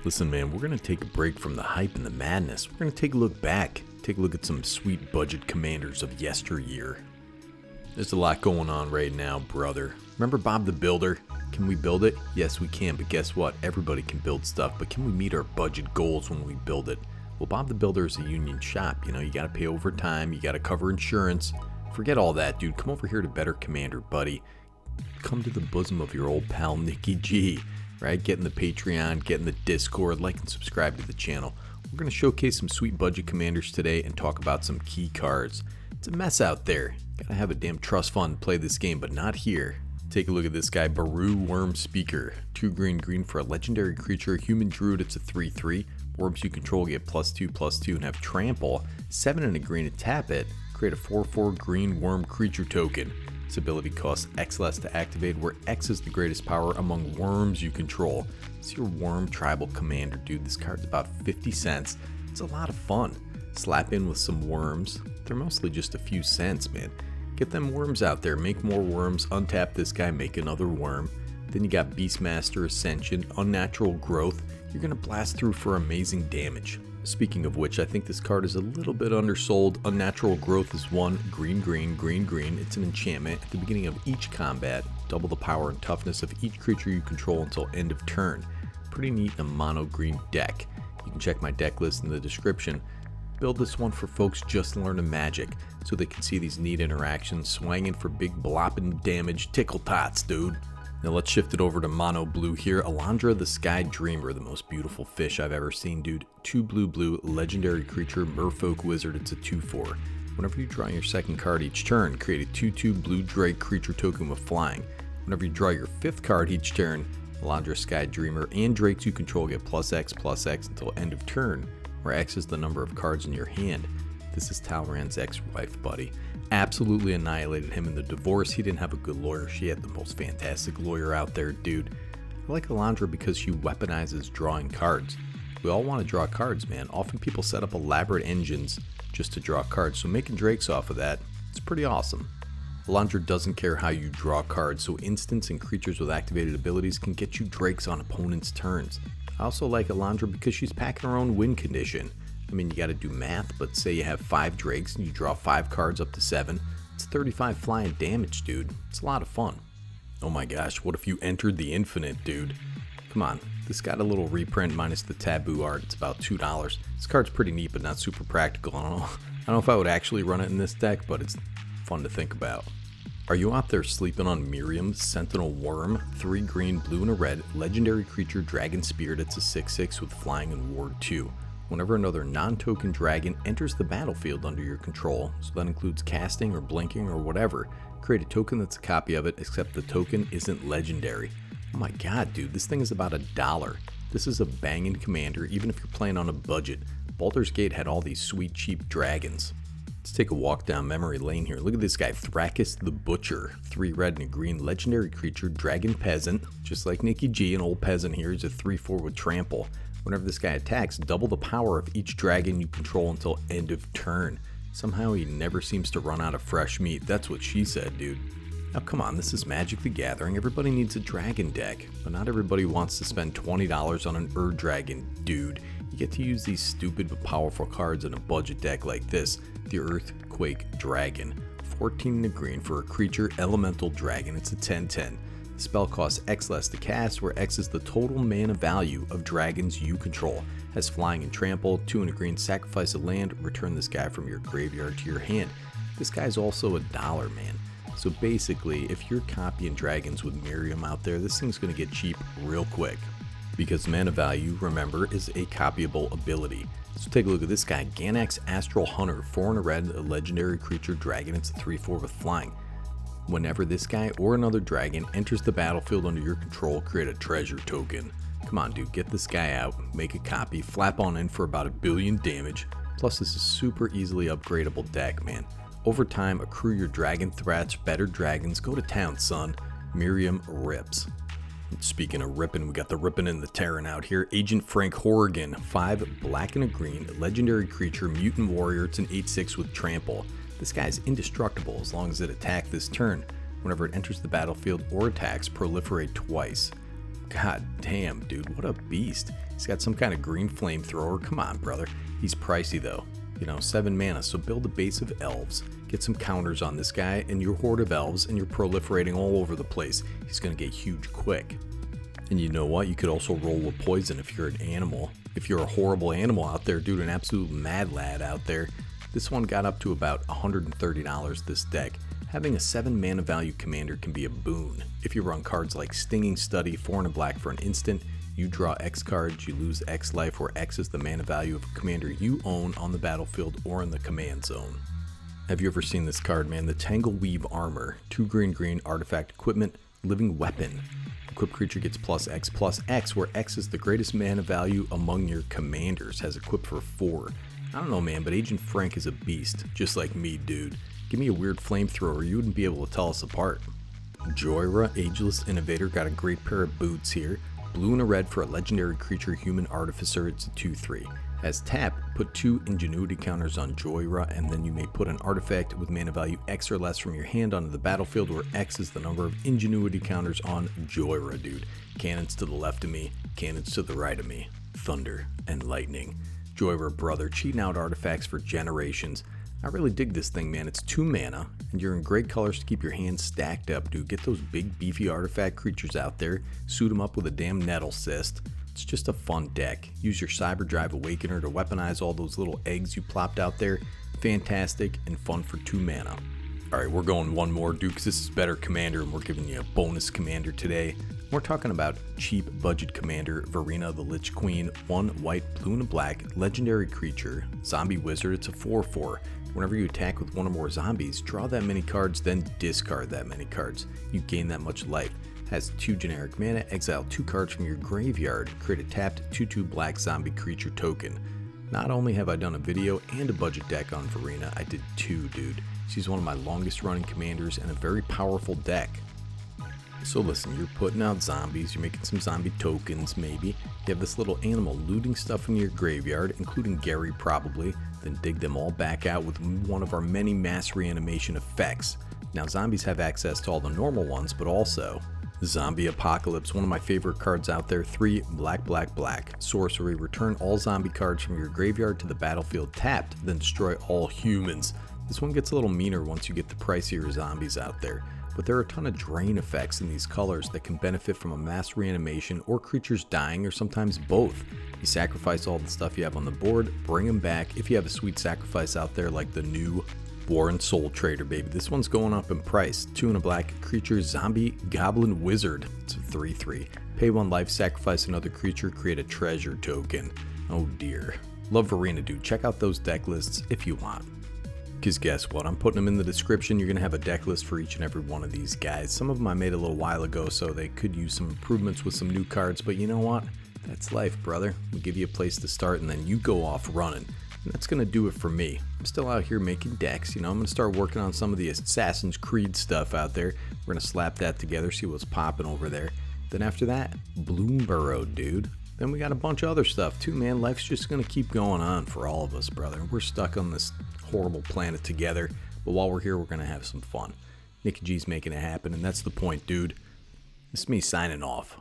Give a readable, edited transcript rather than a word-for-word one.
Listen, man, we're going to take a break from the hype and the madness. We're going to take a look back, take a look at some sweet budget commanders of yesteryear. There's a lot going on right now, brother. Remember Bob the Builder? Can we build it? Yes, we can, but guess what? Everybody can build stuff, but can we meet our budget goals when we build it? Well, Bob the Builder is a union shop. You know, you got to pay overtime, you got to cover insurance. Forget all that, dude. Come over here to Better Commander, buddy. Come to the bosom of your old pal, Nicky G. Right? Get in the Patreon, get in the Discord, like and subscribe to the channel. We're going to showcase some sweet budget commanders today and talk about some key cards. It's a mess out there. Gotta have a damn trust fund to play this game, but not here. Take a look at this guy, Wurm Speaker. 2 green for a legendary creature, human druid, it's a 3/3. Worms you control get +2/+2 and have trample. 7 and a green to tap it. Create a 4/4 green worm creature token. This ability costs X less to activate, where X is the greatest power among worms you control. It's your Wurm tribal commander, dude. This card's about 50 cents. It's a lot of fun. Slap in with some worms. They're mostly just a few cents, man. Get them worms out there, make more worms, untap this guy, make another worm. Then you got Beastmaster Ascension, Unnatural Growth. You're gonna blast through for amazing damage. Speaking of which, I think this card is a little bit undersold. Unnatural Growth is 1, green. It's an enchantment. At the beginning of each combat, double the power and toughness of each creature you control until end of turn. Pretty neat in a mono green deck. You can check my deck list in the description. Build this one for folks just learning Magic, so they can see these neat interactions, swanging for big blopping damage, tickle tots, dude. Now let's shift it over to mono blue here. Alandra the Sky Dreamer, the most beautiful fish I've ever seen, dude. 2 blue, legendary creature, merfolk wizard, it's a 2/4. Whenever you draw your second card each turn, create a 2/2 blue drake creature token with flying. Whenever you draw your 5th card each turn, Alandra Sky Dreamer and drakes you control get +X until end of turn, where X is the number of cards in your hand. This is Talrand's ex-wife, buddy. Absolutely annihilated him in the divorce. He didn't have a good lawyer. She had the most fantastic lawyer out there, dude. I like Alandra because she weaponizes drawing cards. We all want to draw cards, man. Often people set up elaborate engines just to draw cards, so making drakes off of that, it's pretty awesome. Alandra doesn't care how you draw cards, so instants and creatures with activated abilities can get you drakes on opponents' turns. I also like Alandra because she's packing her own win condition. I mean, you gotta do math, but say you have 5 drakes and you draw 5 cards up to 7. It's 35 flying damage, dude. It's a lot of fun. Oh my gosh, what if you entered the infinite, dude? Come on, this got a little reprint minus the taboo art. It's about $2. This card's pretty neat, but not super practical. I don't know if I would actually run it in this deck, but it's fun to think about. Are you out there sleeping on Miirym, Sentinel Wurm, 3 green, blue and a red, legendary creature, dragon spirit, it's a 6/6 with flying and ward 2. Whenever another non-token dragon enters the battlefield under your control, so that includes casting or blinking or whatever, create a token that's a copy of it, except the token isn't legendary. Oh my god, dude, this thing is about $1. This is a banging commander, even if you're playing on a budget. Baldur's Gate had all these sweet, cheap dragons. Let's take a walk down memory lane here. Look at this guy, Thrakkus the Butcher. 3 red and a green, legendary creature, dragon peasant. Just like Nicky G, an old peasant here, he's a 3/4 with trample. Whenever this guy attacks, double the power of each dragon you control until end of turn. Somehow he never seems to run out of fresh meat. That's what she said, dude. Now come on, this is Magic the Gathering. Everybody needs a dragon deck, but not everybody wants to spend $20 on an dragon, dude. You get to use these stupid but powerful cards in a budget deck like this, the Earthquake Dragon. 14 and a green for a creature, elemental dragon, it's a 10/10. The spell costs X less to cast, where X is the total mana value of dragons you control. Has flying and trample, 2 and a green, sacrifice a land, return this guy from your graveyard to your hand. This guy's also $1, man. So basically, if you're copying dragons with Miirym out there, this thing's going to get cheap real quick. Because mana value, remember, is a copyable ability. So take a look at this guy, Ganax Astral Hunter, 4 and a red, a legendary creature dragon, it's a 3/4 with flying. Whenever this guy or another dragon enters the battlefield under your control, create a treasure token. Come on, dude, get this guy out, make a copy, flap on in for about 1 billion damage. Plus, this is super easily upgradable deck, man. Over time, accrue your dragon threats, better dragons, go to town, son. Miirym rips. Speaking of ripping, we got the ripping and the tearing out here. Agent Frank Horrigan, 5 black and a green, legendary creature, mutant warrior, it's an 8/6 with trample. This guy is indestructible as long as it attacks this turn. Whenever it enters the battlefield or attacks, proliferate twice. God damn, dude, what a beast. He's got some kind of green flamethrower. Come on, brother. He's pricey, though. 7 mana, so build a base of elves. Get some counters on this guy and your horde of elves, and you're proliferating all over the place. He's going to get huge quick. And you know what? You could also roll with poison if you're an animal. If you're a horrible animal out there, dude, an absolute mad lad out there. This one got up to about $130 this deck. Having a 7 mana value commander can be a boon. If you run cards like Stinging Study, 4 and a black for an instant, you draw X cards, you lose X life, where X is the mana value of a commander you own on the battlefield or in the command zone. Have you ever seen this card, man? The Tangleweave Armor, 2 green artifact equipment, living weapon. Equipped creature gets +X, where X is the greatest mana value among your commanders, has equipped for 4. I don't know, man, but Agent Frank is a beast, just like me, dude. Give me a weird flamethrower, you wouldn't be able to tell us apart. Jhoira, Ageless Innovator, got a great pair of boots here. Blue and a red for a legendary creature, Human Artificer, it's a 2/3. As tap, put 2 ingenuity counters on Jhoira, and then you may put an artifact with mana value X or less from your hand onto the battlefield, where X is the number of ingenuity counters on Jhoira, dude. Cannons to the left of me, cannons to the right of me. Thunder and lightning. Jhoira, brother, cheating out artifacts for generations. I really dig this thing, man. It's 2 mana, and you're in great colors to keep your hands stacked up, dude. Get those big, beefy artifact creatures out there. Suit them up with a damn Nettle Cyst. It's just a fun deck. Use your Cyber Drive Awakener to weaponize all those little eggs you plopped out there. Fantastic and fun for 2 mana. Alright, we're going one more, dude, because this is better commander, and we're giving you a bonus commander today. We're talking about cheap budget commander, Varina the Lich Queen, 1 white, blue, and a black, legendary creature, zombie wizard. It's a 4/4. Whenever you attack with 1 or more zombies, draw that many cards, then discard that many cards. You gain that much life. Has 2 generic mana, exile 2 cards from your graveyard, create a tapped 2/2 black zombie creature token. Not only have I done a video and a budget deck on Varina, I did 2, dude. She's one of my longest running commanders and a very powerful deck. So listen, you're putting out zombies, you're making some zombie tokens maybe. You have this little animal looting stuff from your graveyard, including Gary probably, then dig them all back out with one of our many mass reanimation effects. Now zombies have access to all the normal ones, but also Zombie Apocalypse, one of my favorite cards out there. 3 black. Sorcery, return all zombie cards from your graveyard to the battlefield tapped, then destroy all humans. This one gets a little meaner once you get the pricier zombies out there. But there are a ton of drain effects in these colors that can benefit from a mass reanimation or creatures dying, or sometimes both. You sacrifice all the stuff you have on the board, bring them back if you have a sweet sacrifice out there like the new War and Soul Trader, baby. This one's going up in price. 2 and a black creature, zombie goblin wizard. It's a 3/3. Pay 1 life, sacrifice another creature, create a treasure token. Oh dear. Love Varina, dude. Check out those deck lists if you want. Because guess what? I'm putting them in the description. You're going to have a deck list for each and every one of these guys. Some of them I made a little while ago, so they could use some improvements with some new cards. But you know what? That's life, brother. We give you a place to start, and then you go off running. And that's going to do it for me. I'm still out here making decks. I'm going to start working on some of the Assassin's Creed stuff out there. We're going to slap that together, see what's popping over there. Then after that, Bloomburrow, dude. Then we got a bunch of other stuff too, man. Life's just going to keep going on for all of us, brother. We're stuck on this horrible planet together, but while we're here, we're going to have some fun. Nicky G's making it happen, and that's the point, dude. This is me signing off.